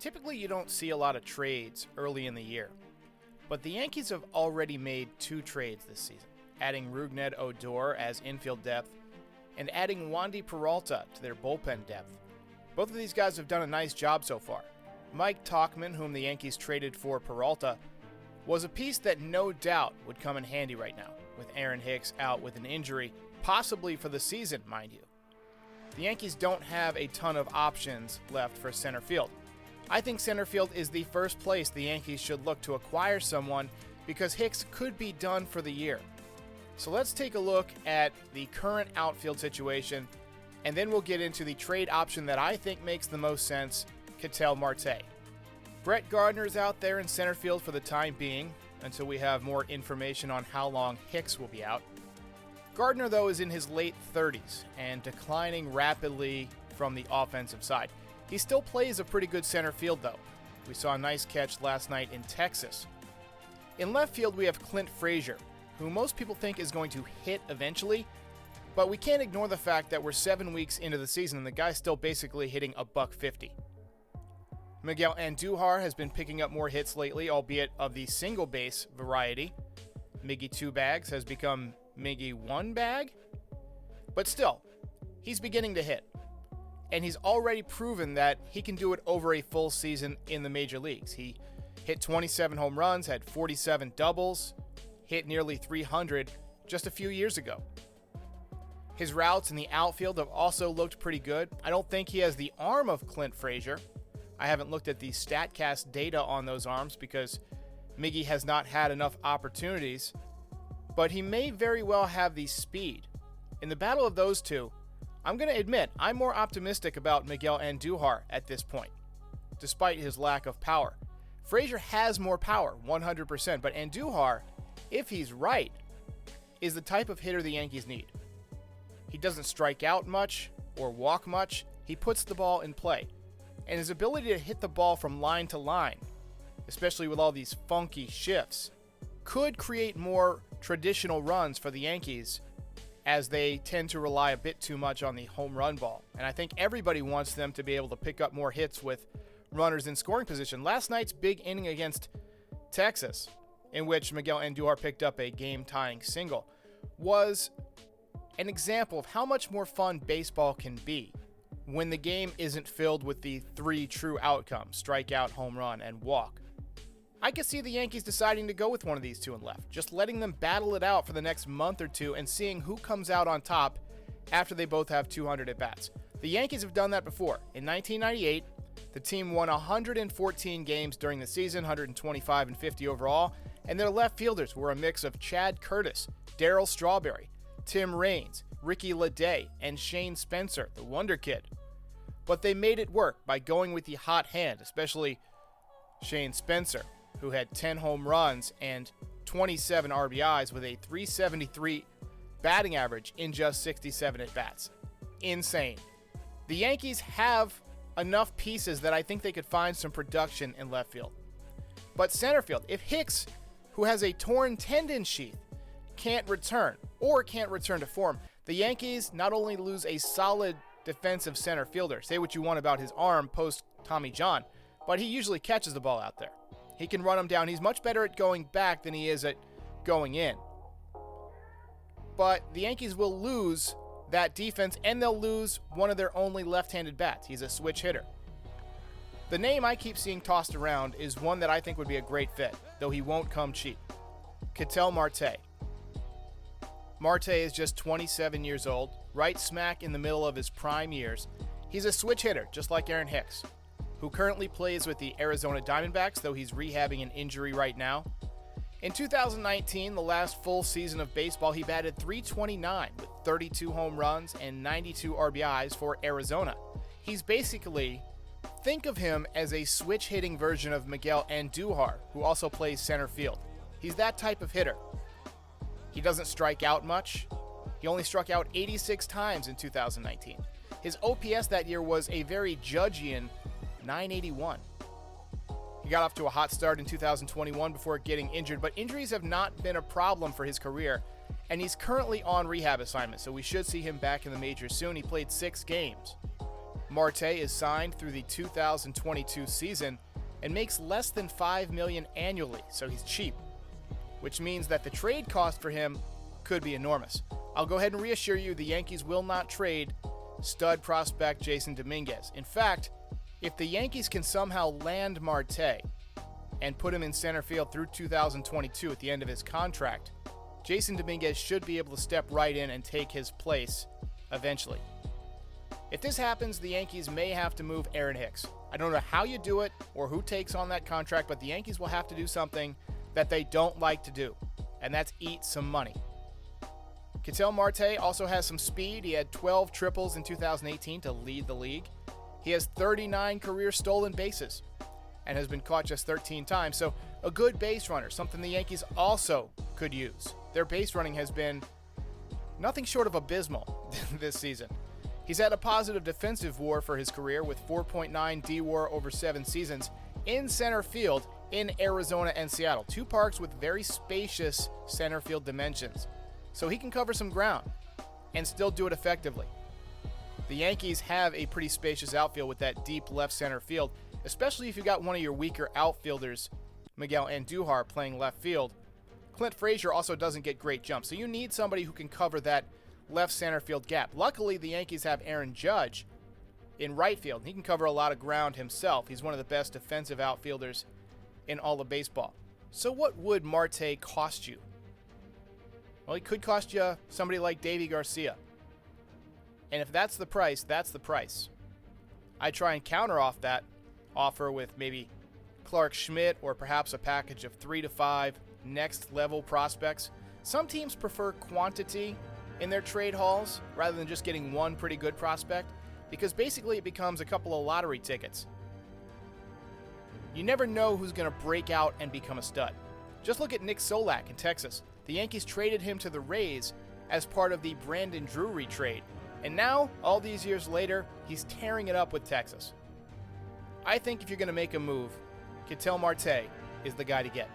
Typically, you don't see a lot of trades early in the year, but the Yankees have already made 2 trades this season, adding Rougned Odor as infield depth and adding Wandy Peralta to their bullpen depth. Both of these guys have done a nice job so far. Mike Tauchman, whom the Yankees traded for Peralta, was a piece that no doubt would come in handy right now, with Aaron Hicks out with an injury, possibly for the season, mind you. The Yankees don't have a ton of options left for center field. I think center field is the first place the Yankees should look to acquire someone because Hicks could be done for the year. So let's take a look at the current outfield situation, and then we'll get into the trade option that I think makes the most sense, Ketel Marte. Brett Gardner's out there in center field for the time being, until we have more information on how long Hicks will be out. Gardner, though, is in his late 30s and declining rapidly from the offensive side. He still plays a pretty good center field, though. We saw a nice catch last night in Texas. In left field, we have Clint Frazier, who most people think is going to hit eventually, but we can't ignore the fact that we're 7 weeks into the season and the guy's still basically hitting $150. Miguel Andujar has been picking up more hits lately, albeit of the single base variety. Miggy 2 bags has become Miggy 1 bag, but still, he's beginning to hit. And he's already proven that he can do it over a full season in the major leagues. He hit 27 home runs, had 47 doubles, hit nearly 300 just a few years ago. His routes in the outfield have also looked pretty good. I don't think he has the arm of Clint Frazier. I haven't looked at the StatCast data on those arms because Miggy has not had enough opportunities, but he may very well have the speed. In the battle of those two, I'm going to admit I'm more optimistic about Miguel Andujar at this point, despite his lack of power. Frazier has more power, 100%, but Andujar, if he's right, is the type of hitter the Yankees need. He doesn't strike out much or walk much. He puts the ball in play. And his ability to hit the ball from line to line, especially with all these funky shifts, could create more traditional runs for the Yankees as they tend to rely a bit too much on the home run ball. And I think everybody wants them to be able to pick up more hits with runners in scoring position. Last night's big inning against Texas, in which Miguel Andujar picked up a game-tying single, was an example of how much more fun baseball can be when the game isn't filled with the 3 true outcomes, strikeout, home run, and walk. I could see the Yankees deciding to go with one of these 2 in left, just letting them battle it out for the next month or 2 and seeing who comes out on top after they both have 200 at-bats. The Yankees have done that before. In 1998, the team won 114 games during the season, 125 and 50 overall, and their left fielders were a mix of Chad Curtis, Darryl Strawberry, Tim Raines, Ricky Leday, and Shane Spencer, the Wonder Kid. But they made it work by going with the hot hand, especially Shane Spencer, who had 10 home runs and 27 RBIs with a .373 batting average in just 67 at-bats. Insane. The Yankees have enough pieces that I think they could find some production in left field. But center field, if Hicks, who has a torn tendon sheath, can't return to form, the Yankees not only lose a solid defensive center fielder, say what you want about his arm post Tommy John, but he usually catches the ball out there. He can run him down. He's much better at going back than he is at going in. But the Yankees will lose that defense, and they'll lose one of their only left-handed bats. He's a switch hitter. The name I keep seeing tossed around is one that I think would be a great fit, though he won't come cheap. Ketel Marte. Marte is just 27 years old, right smack in the middle of his prime years. He's a switch hitter, just like Aaron Hicks, who currently plays with the Arizona Diamondbacks, though he's rehabbing an injury right now. In 2019, the last full season of baseball, he batted .329 with 32 home runs and 92 RBIs for Arizona. He's basically, think of him as a switch-hitting version of Miguel Andujar, who also plays center field. He's that type of hitter. He doesn't strike out much. He only struck out 86 times in 2019. His OPS that year was a very Judgian .981. He got off to a hot start in 2021 before getting injured, but injuries have not been a problem for his career, and he's currently on rehab assignment, so we should see him back in the majors soon. He played 6 games. Marte is signed through the 2022 season and makes less than $5 million annually, so he's cheap, which means that the trade cost for him could be enormous. I'll go ahead and reassure you the Yankees will not trade stud prospect Jason Dominguez. In fact, if the Yankees can somehow land Marte and put him in center field through 2022 at the end of his contract, Jason Dominguez should be able to step right in and take his place eventually. If this happens, the Yankees may have to move Aaron Hicks. I don't know how you do it or who takes on that contract, but the Yankees will have to do something that they don't like to do, and that's eat some money. Ketel Marte also has some speed. He had 12 triples in 2018 to lead the league. He has 39 career stolen bases and has been caught just 13 times, so a good base runner, something the Yankees also could use. Their base running has been nothing short of abysmal this season. He's had a positive defensive WAR for his career with 4.9 D-WAR over 7 seasons in center field in Arizona and Seattle, two parks with very spacious center field dimensions. So he can cover some ground and still do it effectively. The Yankees have a pretty spacious outfield with that deep left center field, especially if you got one of your weaker outfielders, Miguel Andujar, playing left field. Clint Frazier also doesn't get great jumps, so you need somebody who can cover that left center field gap. Luckily, the Yankees have Aaron Judge in right field. He can cover a lot of ground himself. He's one of the best defensive outfielders in all of baseball. So what would Marte cost you? Well, he could cost you somebody like Davy Garcia. And if that's the price, that's the price. I try and counter off that offer with maybe Clark Schmidt or perhaps a package of 3 to 5 next level prospects. Some teams prefer quantity in their trade hauls rather than just getting one pretty good prospect, because basically it becomes a couple of lottery tickets. You never know who's going to break out and become a stud. Just look at Nick Solak in Texas. The Yankees traded him to the Rays as part of the Brandon Drury trade, and now, all these years later, he's tearing it up with Texas. I think if you're going to make a move, Ketel Marte is the guy to get.